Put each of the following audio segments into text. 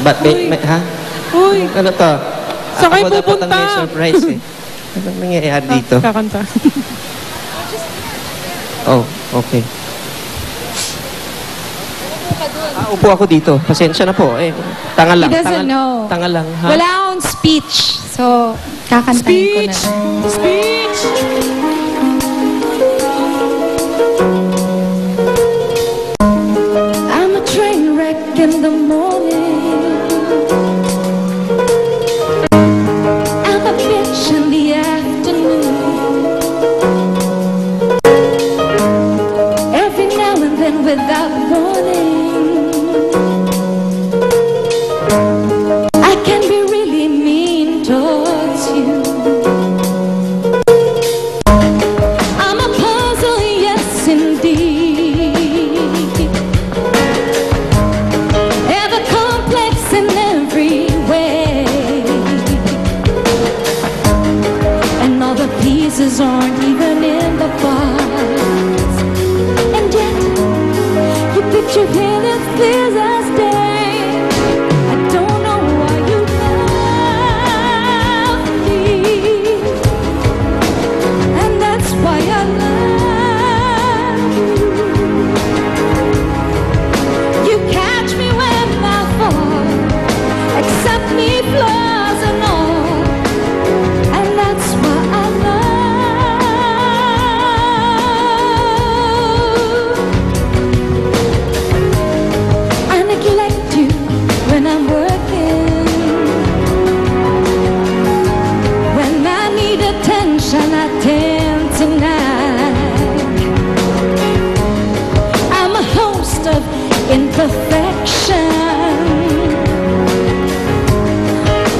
Ba't may ha? Uy, Ano to? saan kayo Ako dapat ang pupunta? may surprise eh. Anong nangyayari dito? Kakanta. Oh, okay. Upo ako dito. Pasensya na po. Tanga lang. He doesn't know. Tanga lang, ha? Wala akong speech. So, kakantahin ko na. Speech! I'm a train wreck in the morning. I'm a bitch in the afternoon. Every now and then without warning, I can be really mean towards you. I'm a puzzle, yes indeed. Ever complex in every way, and all the pieces aren't even in the box. And yet, you picture it as clear as day. I don't know why you love me, and that's why I love you. You catch me when I fall, accept me flaws and all, and that's why I love. I neglect you when I'm working. When I need attention, I tend to nag. I'm a host of imperfection,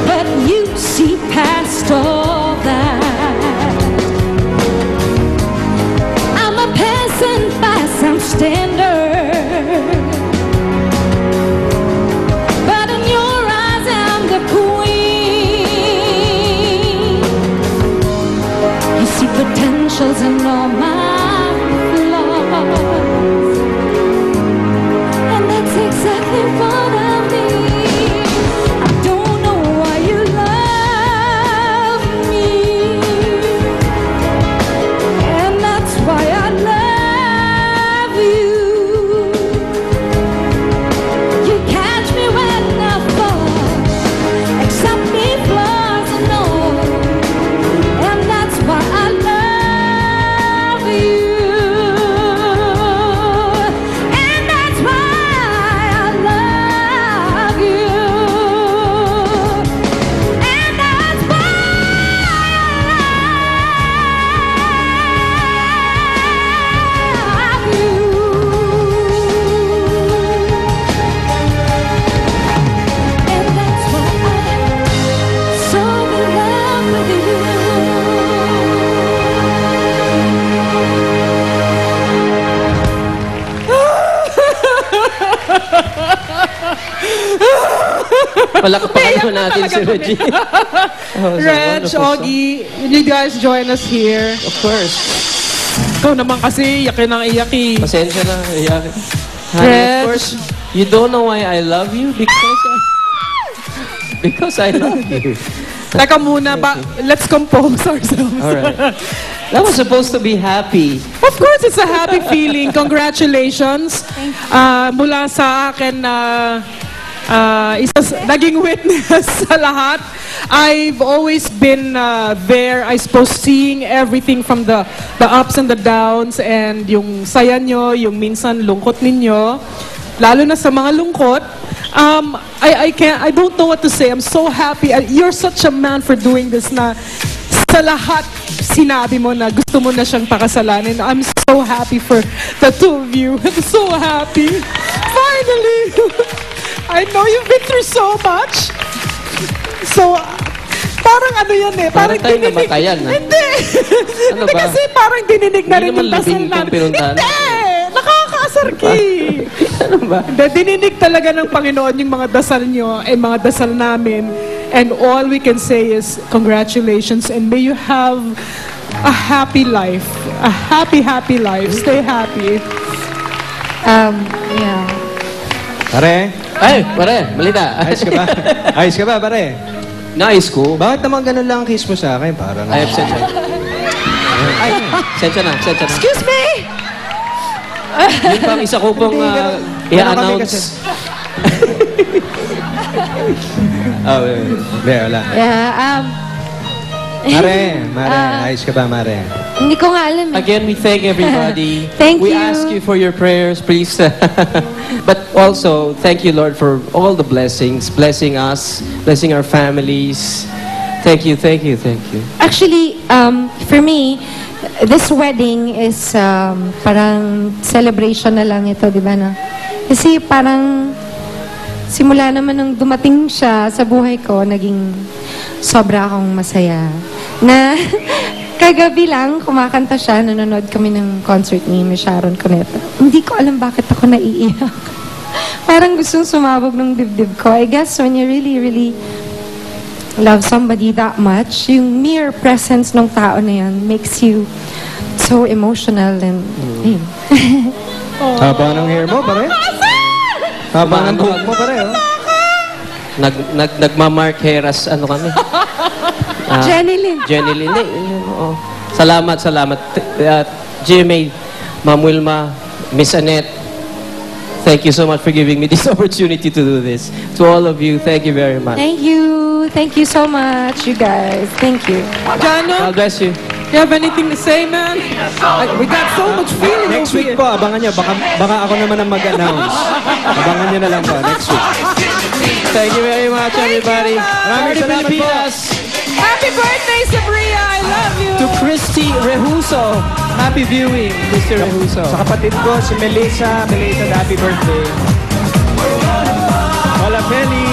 but you see past all that. I'm a peasant by some standard, but in your eyes I'm the queen. You see potentials in all my flaws, and that's exactly what I need. I don't know why you love me, and that's why I love you. You catch me when I fall, accept me flaws and all, and that's why I love you. And that's why I love you. And that's why I love you. And that's why I'm so in love with you. Palakpakan mo natin si Reggie. Oh, so Reg, wonderful song. Augie, you guys join us here. Of course. Ikaw naman kasi, iyakin ng iyaki. Pasensya na. Ayan. Honey, Reg. of course, you don't know why I love you? Because I love you. Teka muna, let's compose ourselves. Alright. That was supposed to be happy. Of course, it's a happy feeling. Congratulations. Mula sa akin na naging witness sa lahat. I've always been there, I suppose, seeing everything from the ups and the downs, and yung saya nyo, yung minsan lungkot ninyo, lalo na sa mga lungkot. I don't know what to say. I'm so happy. You're such a man for doing this na sa lahat sinabi mo na gusto mo na siyang pakasalanan. I'm so happy for the two of you. I'm so happy. Finally! I know you've been through so much. So, parang ano yan eh. Parang tayo namatayan na. Hindi! Ano Hindi ba? kasi parang dininig na Hindi rin naman yung dasal labing namin. itong pinuntahan. Hindi! Nakakaasarki! Ano ba? Hindi, dininig talaga ng Panginoon yung mga dasal nyo and mga dasal namin. And all we can say is congratulations, and may you have a happy life. A happy, happy life. Stay happy. Yeah. Pare, Ay, pare, malita. ayos ka ba? Ayos ka ba, pare? Nice ko. Bakit naman ganun lang ang kiss mo sa akin? Parang... Ay, sensya. Ay, sensya na. Excuse me! Yun pang isa ko pong Hindi, ganun kami i-announce. kasi. Oh, hindi, wala. Yeah, Mare, ayos ka ba, Mare? hindi ko nga alam. Again, we thank everybody. Thank we you. ask you for your prayers, please. But also, thank you, Lord, for all the blessings, blessing us, blessing our families. Thank you. Actually, for me, this wedding is parang celebration na lang ito, di ba na? Kasi parang simula naman nung dumating siya sa buhay ko, naging sobra akong masaya. Na kagabi lang, kumakanta siya, nanonood kami ng concert ni Miss Sharon Cuneta. Hindi ko alam bakit ako naiiyak. Parang gustong sumabog ng dibdib ko. I guess when you really, really love somebody that much, yung mere presence ng tao na yan makes you so emotional and ayun. Haba ng hair mo, pare? Haba ng buhok mo, pare, oh. Nagmamark Heras, ano kami? Jenny Lynn. Jenny Lynn. Oo. Salamat. GMA, Ma'am Wilma, Miss Annette, thank you so much for giving me this opportunity to do this. To all of you, thank you very much. Thank you. Thank you so much, you guys. Thank you. Jano, God bless you. you have anything to say, man? We got so much feeling Next over week here. po, abangan nyo. Baka ako naman ang mag-announce. Abangan nyo na lang po, next week. Thank you very much, everybody. Maraming Party salamat po. Pilipinas. Happy birthday, Sabria! I love you! To Christy Rehuso. Happy viewing, Mr. Rehuso. Sa kapatid ko, si Melissa, happy birthday. Hola, Feli.